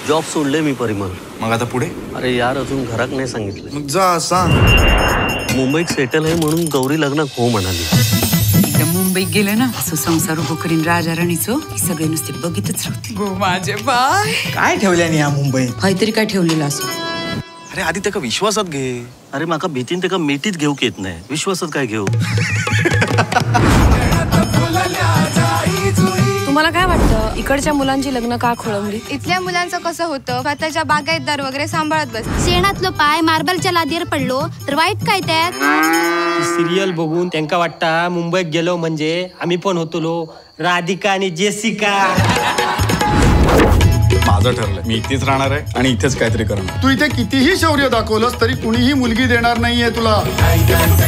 Job सोडले मी परिमल. मग आता पुढे? अरे यार अजून घरात नाही सांगितलं. मग जा सांग. मुंबईत सेटल आहे म्हणून गौरी लग्नात हो म्हणाली. एकदा मुंबईत गेलं ना असं संसार उभं करीन राजा राणीचं की सगळे नुसते बघितच राहते. गो माझे बाय. काय ठेवल्याने या मुंबईत? काहीतरी काय ठेवलेलं असं. अरे आधी त्याका विश्वासात घे. अरे माका भीतीन त्याका मिठीत घेऊक येत नाही, विश्वासात काय घेऊ. तुम्हाला काय वाटतं इकडच्या मुलांची लग्न का खोळंबली? इथल्या मुलांचं कसं होतं, स्वतःच्या बागायतदार वगैरे सांभाळत बस. शेणातलो पाय मार्बलच्या लादीवर पडलो तर वाईट काय त्यात? सिरियल बघून त्यांका वाटता मुंबईत गेलो म्हणजे आम्ही पण होतो राधिका आणि जेसिका. माझं ठरलंय, मी इथेच राहणार आहे आणि इथेच काहीतरी करणार. तू इथे कितीही शौर्य दाखवलंस तरी कुणीही मुलगी देणार नाहीये तुला.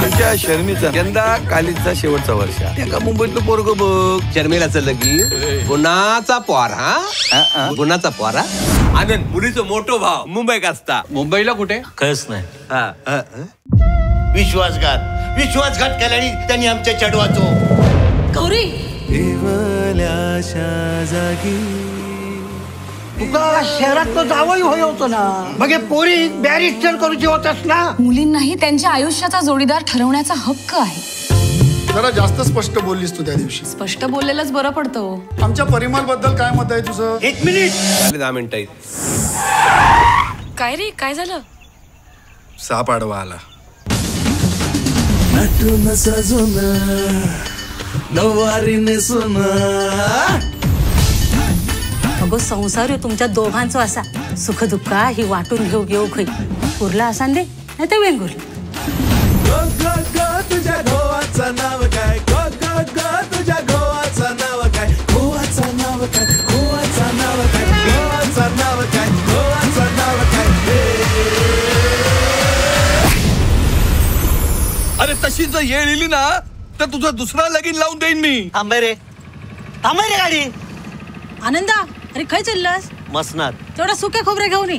तुमच्या शर्मीचा यंदा कालीचा शेवटचा वर्ष. एका मुंबईतलं पोरग बघ. शर्मिलाचं लगीन गुणाचा पोरा. गुणाचा पोरा. आनंद मुलीचं मोठो भाव मुंबईत असता. मुंबईला कुठे? काहीच नाही. विश्वासघात केल्याने त्यांनी आमच्या चढवाचो. गौरी तुका शहरात तो जावई होय होतो ना, मग पोरी बॅरिस्टर करूची होतस ना. मुलींनाही त्यांच्या आयुष्याचा जोडीदार ठरवण्याचा हक्क आहे. जरा जास्त स्पष्ट बोललीस तू त्या दिवशी. स्पष्ट बोललेलंच बरं पडतं. आमच्या परिमल बद्दल काय मत आहे तुझं? 1 मिनिट. 10 मिनिटं. काय रे, काय झालं? साप आडवा आला. नटून सजून नवारीने सुना. अगो संसार तुमच्या दोघांचा असा सुख दुःख ही वाटून घेऊ खै. उरला असा दे नाही तर वेंगुर. तुझ्या गोवाचं नाव काय? तुझ्या गोवाचं नाव काय? गोवाचं नाव काय? गोवाचं नाव काय? गोवाचं नाव काय? गोवाचं नाव काय? अरे तशी जर येळ येईल ना तर तुझं दुसरा लगीन लावून देईन मी. थांबे रे गाडी. आनंदा, अरे काय चाललास? मसनात तेवढा सुके खोबरे घेऊन ये.